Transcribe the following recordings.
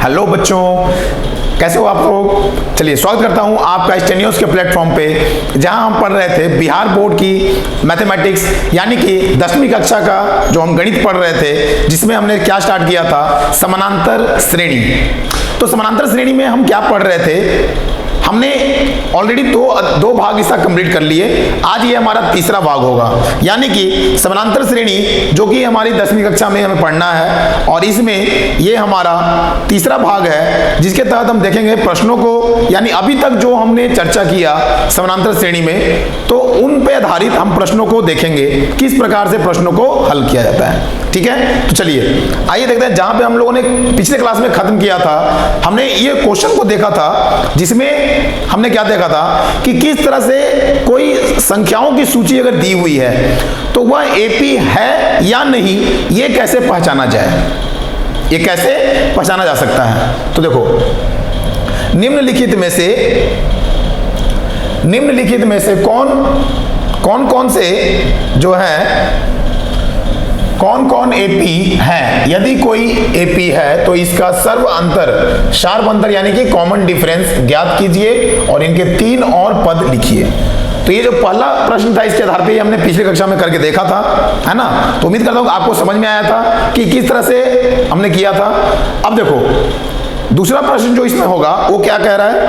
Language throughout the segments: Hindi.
हेलो बच्चों, कैसे हो आप लोग। चलिए स्वागत करता हूं आपका स्टेनियोस के प्लेटफॉर्म पे, जहां हम पढ़ रहे थे बिहार बोर्ड की मैथमेटिक्स यानी कि 10वीं कक्षा का जो हम गणित पढ़ रहे थे, जिसमें हमने क्या स्टार्ट किया था, समानांतर श्रेणी। तो समानांतर श्रेणी में हम क्या पढ़ रहे थे, हमने ऑलरेडी दो भाग इसका कंप्लीट कर लिए। आज ये हमारा तीसरा भाग होगा, यानी कि समानांतर श्रेणी जो कि हमारी 10वीं कक्षा में हमें पढ़ना है, और इसमें ये हमारा तीसरा भाग है, जिसके तहत हम देखेंगे प्रश्नों को, यानी अभी तक जो हमने चर्चा किया समानांतर श्रेणी में, तो उन पे आधारित हम प्रश्नों को देखेंगे, किस प्रकार से प्रश्नों को हल किया जाता है। ठीक है, तो चलिए आइए देखते हैं। जहां पे हम लोगों ने पिछले क्लास में खत्म किया था, हमने ये क्वेश्चन को देखा था, जिसमें हमने क्या देखा था कि किस तरह से कोई संख्याओं की सूची अगर दी हुई है तो वह एपी है या नहीं, ये कैसे पहचाना जाए, ये कैसे पहचाना जा सकता है। तो देखो, निम्नलिखित में से कौन से जो है, कौन एपी है। यदि कोई एपी है तो इसका शार्प अंतर यानी कि कॉमन डिफरेंस ज्ञात कीजिए और इनके 3 और पद लिखिए। तो ये जो पहला प्रश्न था, इसके आधार पे हमने पिछली कक्षा में करके देखा था, है ना। तो उम्मीद करता हूं आपको समझ में आया था कि किस तरह से हमने किया था। अब देखो, दूसरा प्रश्न जो इसमें होगा वो क्या कह रहा है,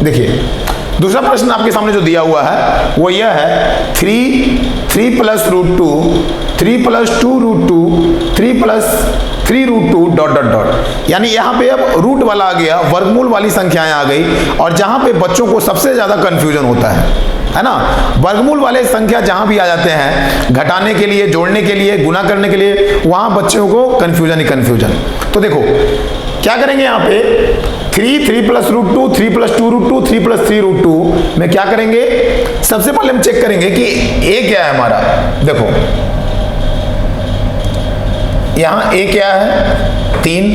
देखिए दूसरा प्रश्न आपके सामने जो दिया हुआ है वो यह है 3 plus root 2, 3 plus 2 root 2, 3 plus 3 root 2 dot dot dot. यानी यहाँ पे अब रूट वाला आ गया, वर्गमूल वाली संख्याएं आ गई, और जहां पे बच्चों को सबसे ज्यादा कंफ्यूजन होता है ना। वर्गमूल वाले संख्या जहां भी आ जाते हैं, घटाने के लिए, जोड़ने के लिए, गुना करने के लिए, वहां बच्चों को कंफ्यूजन ही कंफ्यूजन। तो देखो क्या करेंगे, यहाँ पे 3 plus root 2, 3 plus 2 root 2, 3 plus 3 root 2 में क्या करेंगे, सबसे पहले हम चेक करेंगे कि ए क्या है हमारा। देखो यहां ए क्या है 3,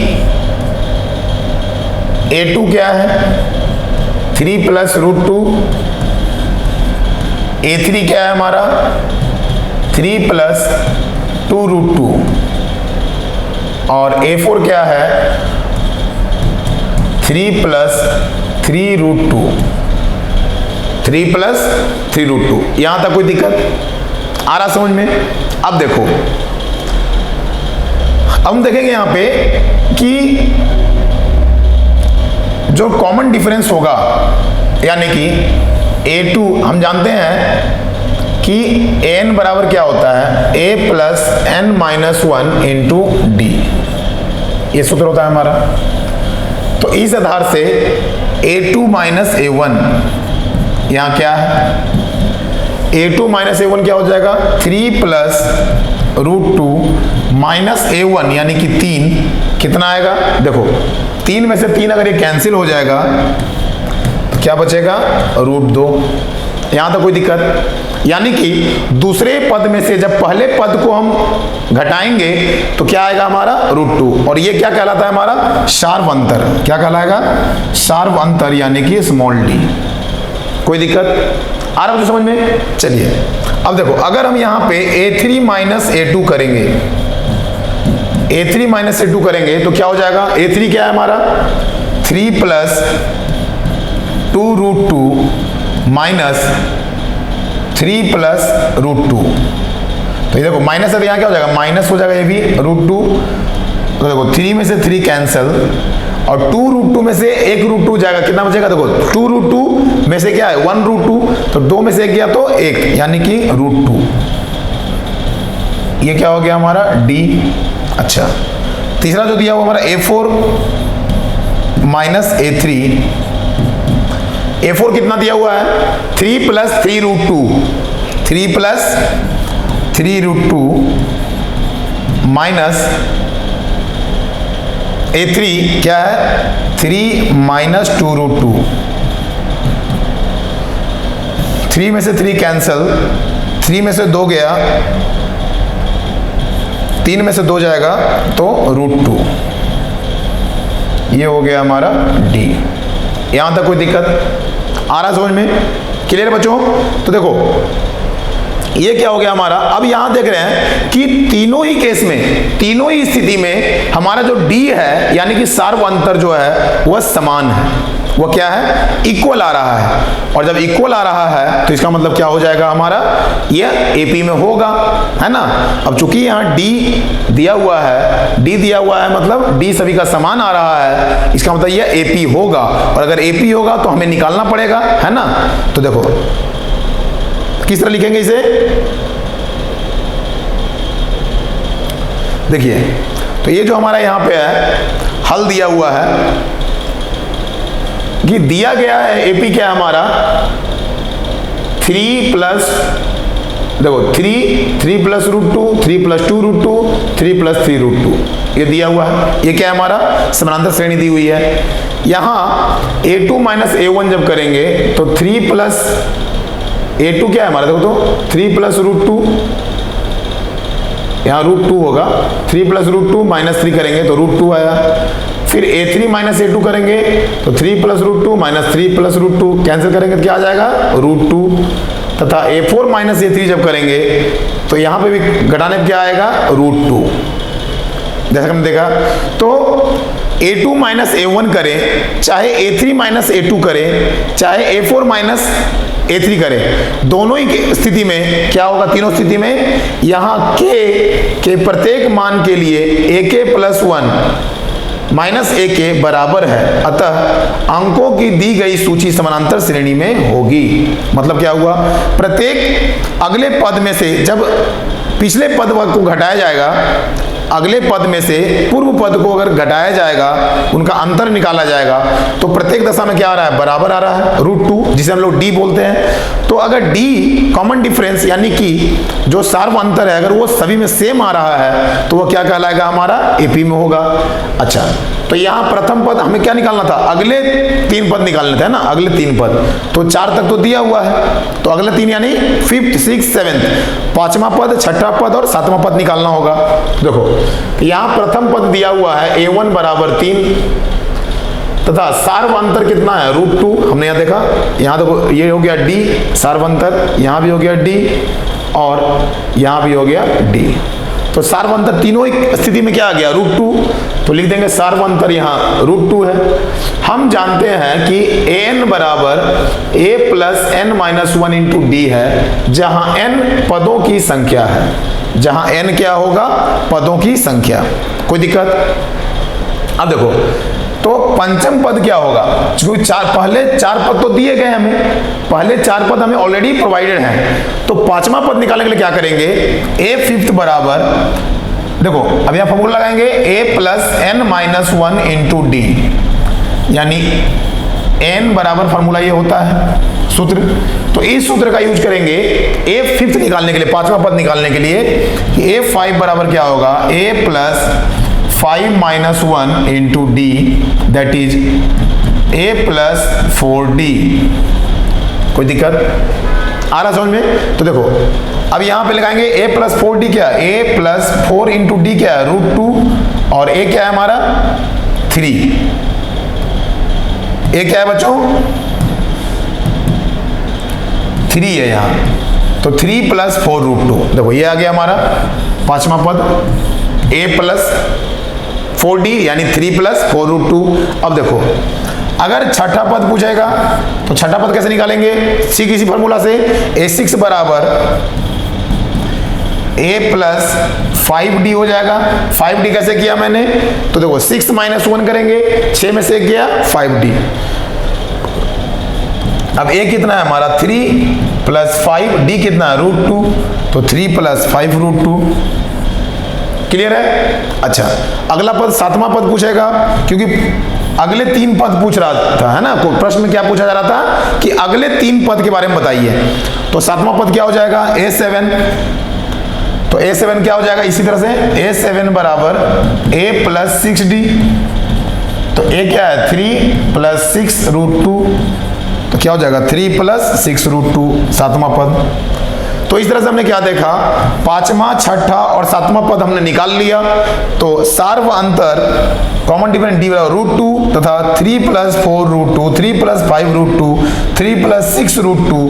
A2 क्या है 3 प्लस रूट 2, A3 क्या है हमारा 3 प्लस 2 रूट 2, और A4 क्या है 3 प्लस 3 रूट 2, 3 प्लस 3 रूट 2। यहां तक कोई दिक्कत आ रहा समझ में। अब देखो, हम देखेंगे यहां पे कि जो कॉमन डिफरेंस होगा, यानी कि A2 हम जानते हैं कि n बराबर क्या होता है, a plus n minus 1 into D, ये सूत्र होता है हमारा। तो इस आधार से A2 माइनस A1 यहां क्या है, A2 माइनस A1 क्या हो जाएगा 3 प्लस रूट 2 माइनस A1 यानी कि 3, कितना आएगा, देखो 3 में से 3 अगर ये कैंसिल हो जाएगा तो क्या बचेगा रूट 2। यहां तक कोई दिक्कत, यानी कि दूसरे पद में से जब पहले पद को हम घटाएंगे तो क्या आएगा हमारा रूट 2, और ये क्या कहलाता है हमारा शार्प अंतर। क्या कहलाएगा, शार्प अंतर यानी कि स्मॉल डी। कोई दिक्कत आ रहा है समझ में। चलिए अब देखो, अगर हम यहां पे A3 माइनस A2 करेंगे, A3 माइनस A2 करेंगे तो क्या हो जाएगा, A3 क्या है हमारा 3 plus 2 root 2 minus 3 plus root 2। तो ये देखो माइनस, अब यहाँ क्या हो जाएगा, माइनस हो जाएगा ये भी रूट 2। तो देखो 3 में से 3 कैंसल, और 2 रूट 2 में से 1 रूट 2 जाएगा, कितना बचेगा, देखो 2 रूट 2 में से क्या है 1 रूट 2, तो 2 में से 1 गया तो 1, यानी कि रूट 2। ये क्या हो गया हमारा डी। अच्छा, तीसरा जो दिया हुआ हमारा A4 माइनस A3, A4 कितना दिया हुआ है 3 plus 3 root 2, 3 plus 3 root 2 minus A3 क्या है 3 माइनस 2 रूट 2, 3 में से 3 कैंसल, 3 में से 2 गया, 3 में से 2 जाएगा तो रूट 2, ये हो गया हमारा डी। यहां तक कोई दिक्कत आ रहा समझ में, क्लियर बच्चों। तो देखो ये क्या हो गया हमारा। अब यहां देख रहे हैं कि तीनों ही केस में, तीनों ही स्थिति में हमारा जो d है यानी कि सार्व अंतर जो है वह समान है, वो क्या है, इक्वल आ रहा है। और जब इक्वल आ रहा है तो इसका मतलब क्या हो जाएगा हमारा, यह AP में होगा, है ना। अब चूंकि यहाँ D दिया हुआ है, D दिया हुआ है मतलब D सभी का समान आ रहा है, इसका मतलब यह AP होगा। और अगर AP होगा तो हमें निकालना पड़ेगा, है ना। तो देखो किस तरह लिखेंगे इसे, देखिए तो ये जो हमारा यहाँ पे है हल दिया हुआ है कि दिया गया है AP क्या है हमारा 3 प्लस, देखो 3 प्लस √2, 3 प्लस 2 √2, 3 प्लस 3 √2, ये दिया हुआ है। ये क्या है हमारा समानांतर श्रेणी दी हुई है। यहाँ A2 माइनस A1 जब करेंगे तो 3 प्लस A2 क्या है हमारा, देखो तो 3 प्लस √2, यहाँ √2 होगा, 3 प्लस √2 माइनस 3 करेंगे तो √2 आया। फिर A3 माइनस A2 करेंगे तो 3 प्लस √2 माइनस 3 प्लस √2 कैंसिल करेंगे तो क्या आ जाएगा √2, तथा A4 माइनस A3 जब करेंगे तो यहाँ पे भी घटाने पे क्या आएगा √2, जैसा हमने देखा। तो A2 माइनस A1 करें, चाहे A3 माइनस A2 करें, चाहे A4 माइनस A3 करें, दोनों ही स्थिति में क्या होगा, तीनों स्थिति में यहाँ के प्रत्येक मान के लिए AK प्लस 1 माइनस AK बराबर है, अतः अंकों की दी गई सूची समानांतर श्रेणी में होगी। मतलब क्या हुआ, प्रत्येक अगले पद में से जब पिछले पद को घटाया जाएगा, अगले पद में से पूर्व पद को अगर घटाया जाएगा, उनका अंतर निकाला जाएगा, तो प्रत्येक दशा में क्या आ रहा है, बराबर आ रहा है √2, जिसे हम लोग D बोलते हैं। तो अगर D कॉमन डिफरेंस यानी कि जो सार्व अंतर है अगर वो सभी में सेम आ रहा है तो वो क्या कहलाएगा, हमारा AP में होगा। अच्छा, तो यहाँ प्रथम पद हमें क्या निकालना था, अगले 3 पद निकालने थे ना, अगले 3 पद, तो 4 तक तो दिया हुआ है, तो अगले 3 यानी 5th 6th 7th, 5वां पद, 6ठा पद और 7वां पद निकालना होगा। देखो यहाँ प्रथम पद दिया हुआ है A1 बराबर 3 तथा सार्व अंतर कितना है √2, हमने यहाँ देखा, यहाँ देखो ये हो गया D सार्व अंतर, यहाँ भी हो गया D और यहाँ भी हो गया D। तो सार्व अंतर तीनों ही स्थिति में क्या आ गया √2, तो लिख देंगे सार्व अंतर यहाँ √2 है। हम जानते हैं कि an बराबर A plus n minus 1 into D है, जहां n पदों की संख्या है, जहां n क्या होगा, पदों की संख्या। कोई दिक्कत। अब देखो तो पंचम पद क्या होगा, क्योंकि पहले 4 पद तो दिए गए हमें, पहले 4 पद हमें ऑलरेडी प्रोवाइडेड हैं, तो 5वां पद निकालने के लिए क्या करेंगे, A फिफ्थ बराबर, देखो अब यहां फॉर्मूला लगाएंगे A plus n minus 1 into D, यानी n बराबर फॉर्मूला ये होता है सूत्र, तो इस सूत्र का यूज करेंगे A फिफ्थ निकालने के लिए, 5वां पद निकालने के लिए। A5 बराबर क्या होगा, A plus 5 minus 1 into D, that is A plus 4D। कोई दिक्कत आ रहा समझ में। तो देखो अब यहां पे लगाएंगे A प्लस 4D क्या है, A प्लस 4 इंटू D क्या है √2, और A क्या है हमारा 3, A क्या है बच्चों 3 है यहाँ, तो 3 प्लस 4 √2। देखो ये आ गया हमारा 5वां पद A प्लस 4D यानी 3 प्लस 4 √2। अब देखो अगर छठा पद पूछेगा तो छठा पद कैसे निकालेंगे, किसी फॉर्मूला से, A6 बराबर A प्लस 5D हो जाएगा। 5D कैसे किया मैंने, तो देखो 6 माइनस 1 करेंगे, 6 में से 1 गया 5D। अब A कितना है हमारा 3 प्लस 5D कितना है √2, तो 3 प्लस 5 √2। क्लियर है। अच्छा अगला पद 7वां पद पूछेगा, क्योंकि अगले 3 पद पूछ रहा था, है ना, प्रश्न में क्या पूछा जा रहा था कि अगले 3 पद के बारे में बताइए। तो 7वां पद क्या हो जाएगा A7, तो A7 क्या हो जाएगा इसी तरह से, A7 बराबर A प्लस 6D, तो A क्या है 3 प्लस 6 √2, तो क्या हो जाएगा 3 प्लस 6 √2 7वां पद। तो तो इस तरह से हमने क्या देखा, पांचवा, छठा और सातवां पद हमने निकाल लिया। तो सार्व अंतर कॉमन डिफरेंस डी बराबर √2 तथा 3 + 4 √2, 3 + 5 √2, 3 + 6 √2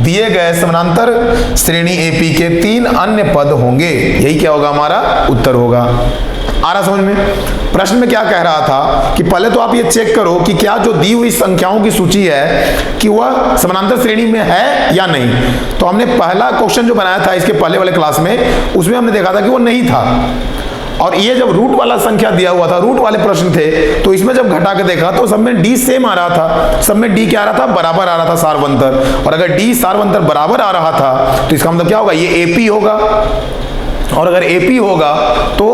दिए गए समानांतर श्रेणी एपी के 3 अन्य पद होंगे। यही क्या होगा, हमारा उत्तर होगा। आ रहा समझ में? प्रश्न में क्या कह रहा था कि पहले तो आप ये चेक करो कि क्या जो दी हुई संख्याओं की सूची है कि वह समानांतर श्रेणी में है या नहीं। तो हमने पहला क्वेश्चन जो बनाया था इसके पहले वाले क्लास में, उसमें हमने देखा था कि वो नहीं था। और ये जब रूट वाला संख्या दिया हुआ था, रूट वाले प्रश्न थे, तो इसमें जब घटा के देखा तो सब में डी सेम आ रहा था, सब में डी क्या आ रहा था, बराबर आ रहा था सार्वंतर। और अगर डी सार्वंतर बराबर आ रहा था तो इसका मतलब क्या होगा, ये एपी होगा। और अगर एपी होगा तो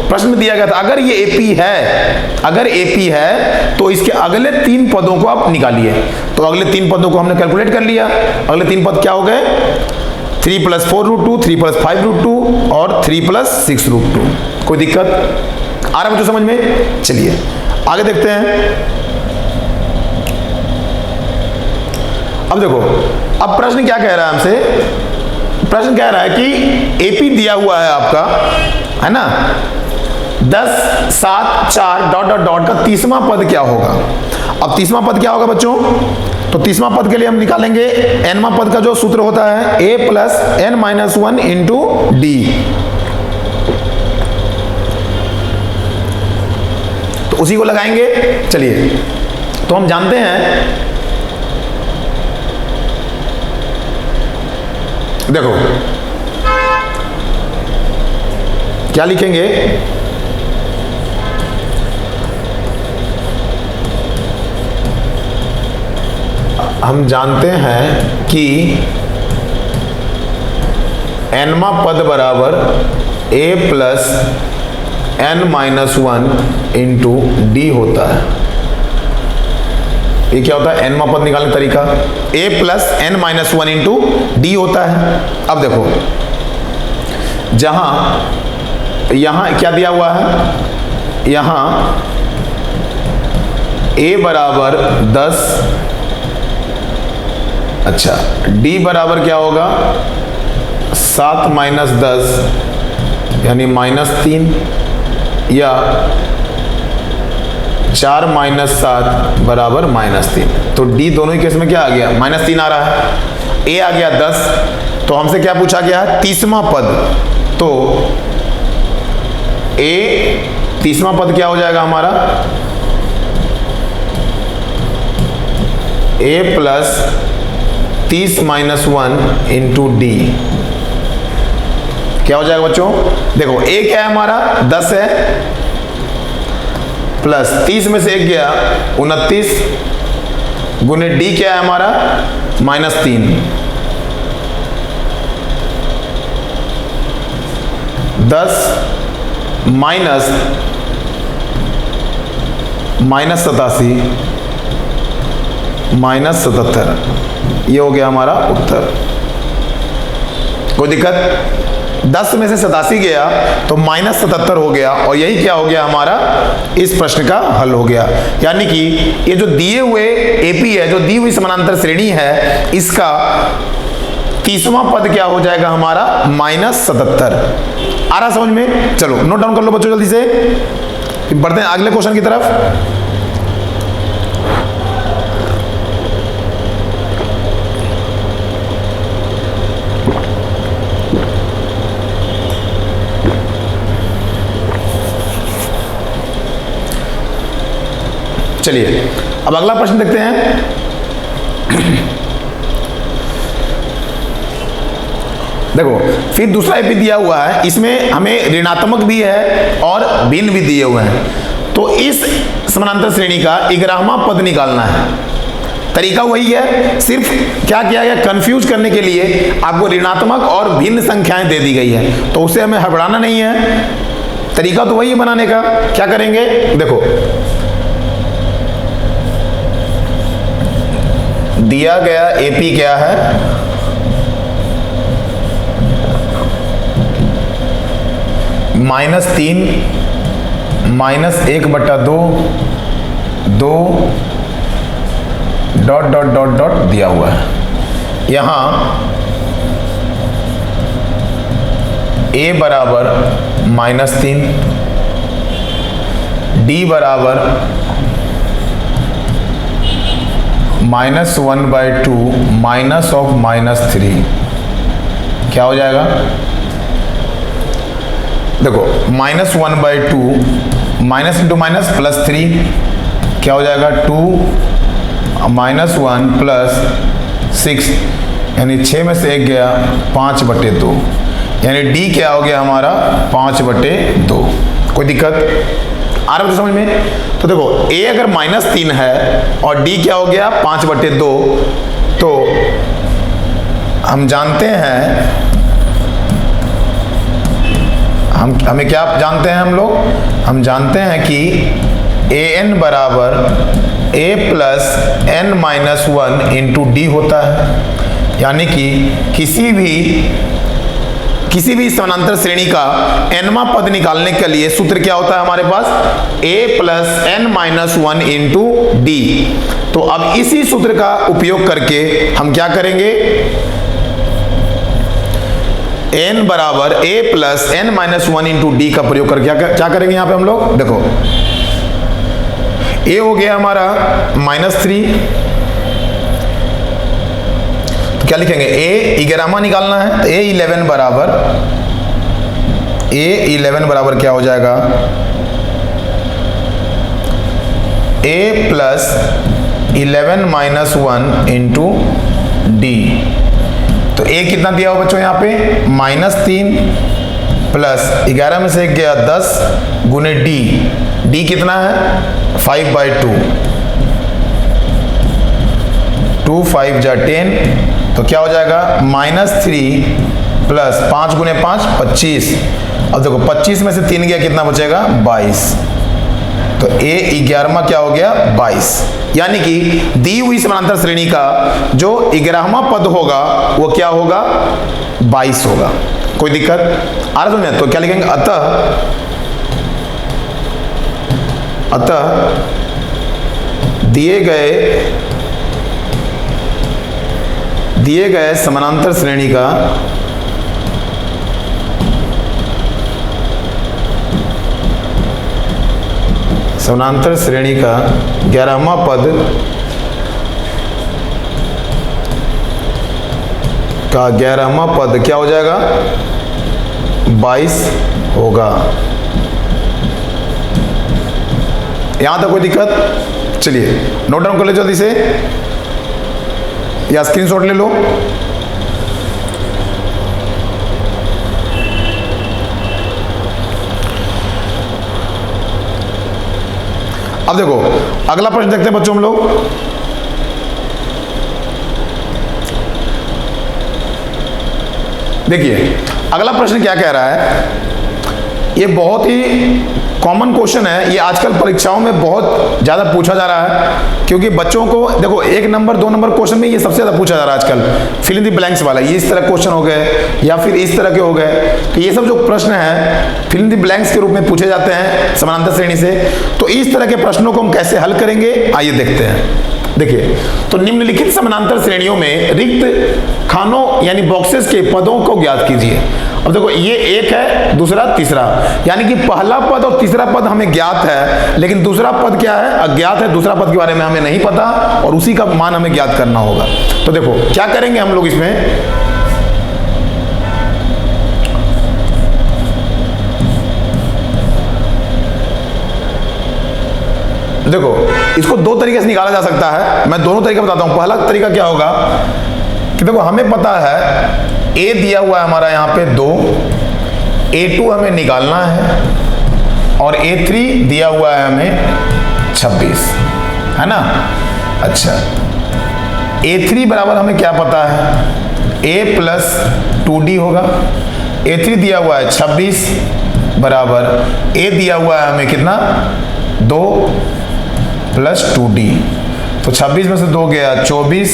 प्रश्न में दिया गया था अगर ये एपी है, अगर एपी है तो इसके अगले 3 पदों को आप निकालिए। तो अगले 3 पदों को हमने कैलकुलेट कर लिया। अगले 3 पद क्या हो गए, 3 + 4 √2, 3 + 5 √2 और 3 + 6 √2। कोई दिक्कत आ रहा है मुझे समझ में? चलिए आगे देखते हैं। अब देखो, अब प्रश्न क्या कह रहा है हमसे, प्रश्न कह रहा है कि एपी दिया हुआ है आपका, है ना, 10, 7, 4 ... का 30वां पद क्या होगा। अब 30वां पद क्या होगा बच्चों, तो 30वां पद के लिए हम निकालेंगे nवां पद का जो सूत्र होता है a + n - 1 × d। तो उसी को लगाएंगे। चलिए, तो हम जानते हैं, देखो क्या लिखेंगे, हम जानते हैं कि nवां पद बराबर a + n - 1 × d होता है। ये क्या होता है, nवां पद निकालने का तरीका, a + n - 1 × d होता है। अब देखो, यहां क्या दिया हुआ है, यहां a बराबर 10, अच्छा d बराबर क्या होगा, 7 - 10 यानी -3, या 4 - 7 बराबर -3। तो d दोनों ही केस में क्या आ गया, -3 आ रहा है। a आ गया 10, तो हमसे क्या पूछा गया है, 30वां पद। तो a 30वां पद क्या हो जाएगा हमारा, a + 30 - 1 × d क्या हो जाएगा बच्चों। देखो a क्या है हमारा, 10 है, प्लस 30 में से 1 गया 29, गुने d क्या है हमारा, -3, 10 माइनस -87 -77, ये हो गया हमारा उत्तर। कोई दिक्कत, 10 में से 87 गया तो -77 हो गया, और यही क्या हो गया हमारा, इस प्रश्न का हल हो गया। यानी कि ये जो दिए हुए एपी है, जो दी हुई समानांतर श्रेणी है, इसका 30वां पद क्या हो जाएगा हमारा, -77। आ रहा समझ में? चलो नोट डाउन कर लो बच्चों जल्दी से, बढ़ते हैं अगले क्वेश्चन की तरफ। चलिए अब अगला प्रश्न देखते हैं। देखो फिर दूसरा एपी दिया हुआ है, इसमें हमें ऋणात्मक भी है और भिन्न भी दिए हुए हैं। तो इस समानांतर श्रेणी का 11वां पद निकालना है। तरीका वही है, सिर्फ क्या किया गया, कंफ्यूज करने के लिए आपको ऋणात्मक और भिन्न संख्याएं दे दी गई है, तो उसे हमें हड़बड़ाना नहीं है। तरीका तो वही है बनाने का। क्या करेंगे, देखो दिया गया एपी क्या है, -3 -1/2 2 ... दिया हुआ है। यहां ए बराबर -3, डी बराबर -1/2 माइनस ऑफ -3, क्या हो जाएगा? देखो -1/2 माइनस इंटू माइनस +3, क्या हो जाएगा? 2 -1 +6, यानी 6 में से 1 गया 5/2, यानी डी क्या हो गया हमारा? 5/2। कोई दिक्कत आ रहा है समझ में? तो देखो ए अगर -3 है और डी क्या हो गया? 5/2, तो हम जानते हैं, हमें क्या जानते हैं हम लोग? हम जानते हैं कि ए एन बराबर a plus n-1 into D होता है, यानी कि किसी भी समानांतर श्रेणी का nवां पद निकालने के लिए सूत्र क्या होता है हमारे पास? a plus n-1 into D. तो अब इसी सूत्र का उपयोग करके हम क्या करेंगे? n बराबर a plus n-1 into D का प्रयोग करके क्या करेंगे यहाँ पे हम लोग? देखो a हो गया हमारा -3, तो क्या लिखेंगे? a 11वां निकालना है, तो a11 बराबर क्या हो जाएगा? a plus 11-1 into D. तो a कितना दिया हो बच्चों यहाँ पे? -3 प्लस 11 में से 1 गया 10 गुने डी कितना है? 5/2, 2 5 जा 10, तो क्या हो जाएगा? -3 प्लस 5 गुने 5 25। अब देखो 25 में से 3 गया, कितना बचेगा? 22। तो a 11वां क्या हो गया? 22। यानी कि दी हुई समानांतर श्रेणी का जो 11वां पद होगा वो क्या होगा? 22 होगा। कोई दिक्कत आ रहा है? तो क्या लिखेंगे? अतः दिए गए समानांतर श्रेणी का समानांतर श्रेणी का 11वां पद क्या हो जाएगा? 22 होगा। यहां तक कोई दिक्कत? चलिए नोट डाउन कर ले जल्दी से, या स्क्रीनशॉट ले लो। अब देखो अगला प्रश्न देखते हैं बच्चों हम लोग। देखिए अगला प्रश्न क्या कह रहा है? ये बहुत ही कॉमन क्वेश्चन है, ये आजकल परीक्षाओं में बहुत ज़्यादा पूछा जा रहा है, क्योंकि बच्चों को देखो 1 नंबर 2 नंबर क्वेश्चन में ये सबसे ज़्यादा पूछा जा रहा है आजकल। फिल इन द ब्लैंक्स वाला, ये इस तरह क्वेश्चन हो गए या फिर इस तरह के हो गए, तो ये सब जो प्रश्न है फिल इन द ब्लैंक्स के रूप में पूछे जाते हैं समानांतर श्रेणी से। तो इस तरह के प्रश्नों को हम कैसे हल करेंगे, आइए देखते हैं। देखिए तो निम्नलिखित समानांतर श्रेणियों में रिक्त खानों यानी बॉक्सेस के पदों को ज्ञात कीजिए। अब देखो ये एक है, दूसरा तीसरा, यानी कि पहला पद और तीसरा पद हमें ज्ञात है, लेकिन दूसरा पद क्या है? अज्ञात है। दूसरा पद के बारे में हमें नहीं पता और उसी का मान हमें ज्ञात करना होगा। तो देखो क्या करेंगे हम लोग इसमें? देखो इसको 2 तरीके से निकाला जा सकता है, मैं दोनों तरीका बताता हूं। पहला तरीका क्या होगा कि देखो हमें पता है a दिया हुआ है हमारा यहाँ पे 2, a2 हमें निकालना है और a3 दिया हुआ है हमें 26, है ना? अच्छा a3 बराबर हमें क्या पता है? a प्लस 2d होगा। a3 दिया हुआ है 26 बराबर a दिया हुआ है हमें कितना? 2 प्लस 2d। तो 26 में से 2 गया 24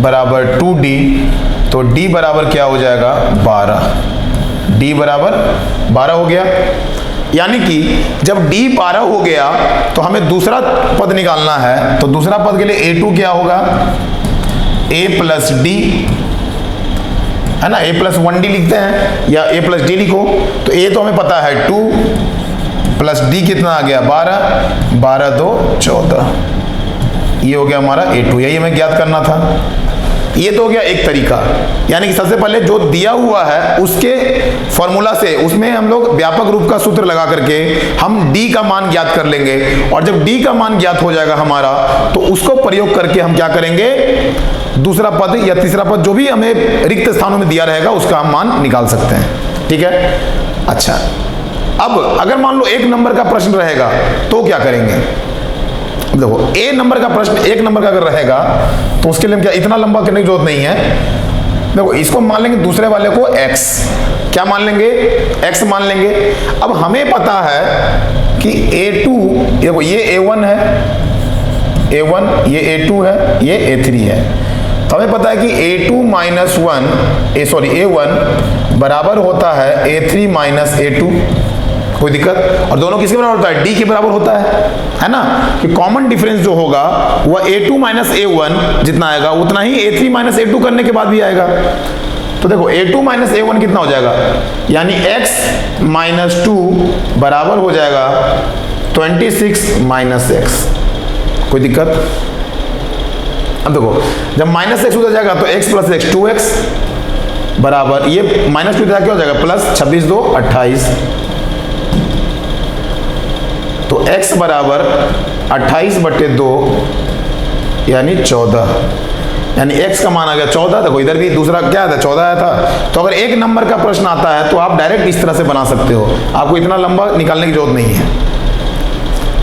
बराबर 2d, तो d बराबर क्या हो जाएगा? 12। d बराबर 12 हो गया। यानी कि जब d 12 हो गया तो हमें दूसरा पद निकालना है, तो दूसरा पद के लिए a2 क्या होगा? a प्लस d है ना, a+1d लिखते हैं या a+d लिखो। तो a तो हमें पता है 2 प्लस d कितना आ गया 12, 12 2 14, ये हो गया हमारा a2, यही हमें ज्ञात करना था। ये तो हो गया एक तरीका, यानी कि सबसे पहले जो दिया हुआ है उसके फॉर्मूला से उसमें हम लोग व्यापक रूप का सूत्र लगा करके हम d का मान ज्ञात कर लेंगे, और जब d का मान ज्ञात हो जाएगा हमारा तो उसको प्रयोग करके हम क्या करेंगे, दूसरा पद या तीसरा पद जो भी हमें रिक्त स्थानों में दिया रहेगा उसका हम मान निकाल सकते हैं। ठीक है, अच्छा अब अगर मान लो एक नंबर का प्रश्न रहेगा तो क्या करेंगे। देखो एक नंबर का अगर रहेगा तो उसके लिए हम क्या इतना लंबा करने की जरूरत नहीं है। देखो इसको मान लेंगे दूसरे वाले को x, क्या मान लेंगे x मान लेंगे। अब हमें पता है कि a2, देखो ये a1 है, a1 ये a2 है, ये a3 है, तो हमें पता है कि a1 बराबर होता है a3 माइनस a2, कोई दिक्कत। और दोनों किसके बराबर होता है, d के बराबर होता है ना, कि कॉमन डिफरेंस जो होगा वह a2 माइनस a1 जितना आएगा उतना ही a3 माइनस a2 करने के बाद भी आएगा। तो देखो a2 माइनस a1 कितना हो जाएगा, यानी x माइनस 2 बराबर हो जाएगा 26 माइनस x, कोई दिक्कत। अब देखो जब माइनस x हो जाएगा तो x प्लस x 2x बराबर, ये माइनस 2 क्या हो जाएगा प्लस 26 2 28, तो x बराबर 28/2 यानी 14, यानी x का मान आ गया 14। देखो इधर भी दूसरा क्या था 14 आया था। तो अगर एक नंबर का प्रश्न आता है तो आप डायरेक्ट इस तरह से बना सकते हो, आपको इतना लंबा निकालने की जरूरत नहीं है।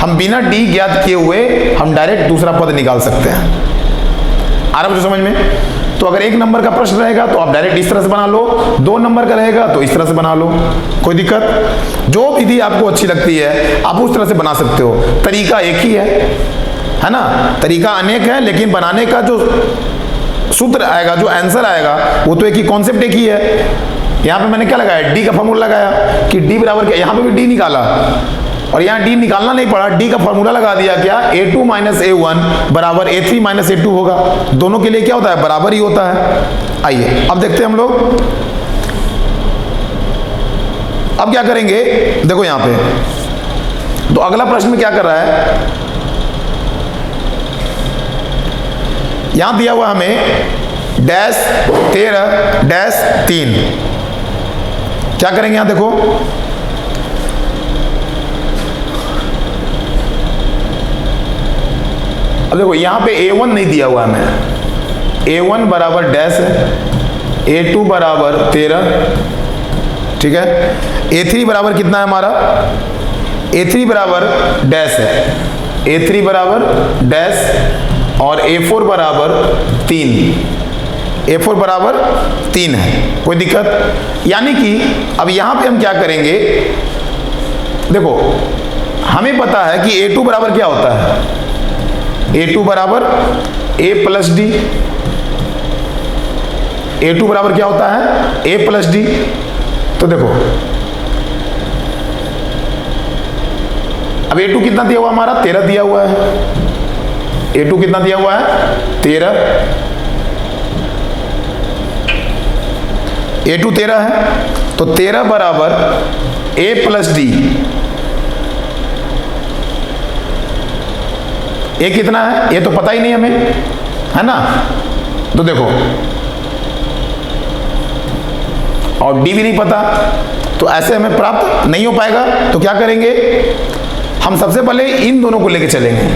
हम बिना d ज्ञात किए हुए हम डायरेक्ट दूसरा पद निकाल सकते हैं। आ रहा है मुझे समझ में। तो अगर एक नंबर का प्रश्न रहेगा तो आप डायरेक्ट इस तरह से बना लो, 2 नंबर का रहेगा तो इस तरह से बना लो, कोई दिक्कत। जो विधि आपको अच्छी लगती है आप उस तरह से बना सकते हो, तरीका एक ही है ना, तरीका अनेक है लेकिन बनाने का जो सूत्र आएगा, जो आंसर आएगा वो तो एक ही, कॉन्सेप्ट एक ही है। यहाँ पे मैंने क्या लगाया, डी का फॉर्मूला लगाया कि डी बराबर क्या, यहाँ पे भी डी निकाला और यहाँ डी निकालना नहीं पड़ा, डी का फॉर्मूला लगा दिया, क्या a2 माइनस a1 बराबर a3 माइनस a2 होगा। दोनों के लिए क्या होता है, बराबर ही होता है। आइए अब देखते हैं हम लोग, अब क्या करेंगे। देखो यहाँ पे तो अगला प्रश्न क्या कर रहा है, यहां दिया हुआ हमें डैश 13 डैश 3, क्या करेंगे यहां देखो, अब देखो यहां पे a1 नहीं दिया हुआ है हमें, a1 बराबर डैश है, a2 बराबर 13, ठीक है, a3 बराबर कितना है हमारा, a3 बराबर डैश है, a3 बराबर डैश और a4 बराबर 3, a4 बराबर 3 है, कोई दिक्कत। यानी कि अब यहां पे हम क्या करेंगे, देखो हमें पता है कि a2 बराबर क्या होता है, a2 बराबर a प्लस डी, a2 बराबर क्या होता है, a प्लस डी। तो देखो अब a2 कितना दिया हुआ हमारा, 13 दिया हुआ है, a2 कितना दिया हुआ है 13, a2 13 है, तो 13 बराबर a प्लस डी, ए कितना है ये तो पता ही नहीं हमें, है ना। तो देखो और डी भी नहीं पता, तो ऐसे हमें प्राप्त नहीं हो पाएगा। तो क्या करेंगे, हम सबसे पहले इन दोनों को लेके चलेंगे,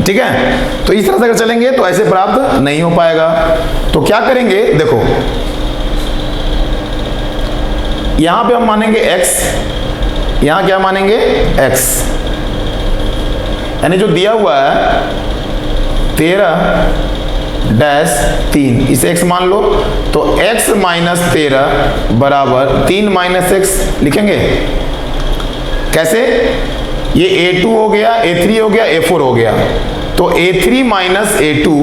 ठीक है। तो इस तरह से अगर चलेंगे तो ऐसे प्राप्त नहीं हो पाएगा। तो क्या करेंगे, देखो यहां पे हम मानेंगे x, यहां क्या मानेंगे x, यानी जो दिया हुआ है 13 डैश 3, इसे x मान लो, तो x माइनस 13 बराबर 3 माइनस x लिखेंगे। कैसे, ये a2 हो गया, a3 हो गया, a4 हो गया, तो a3 माइनस a2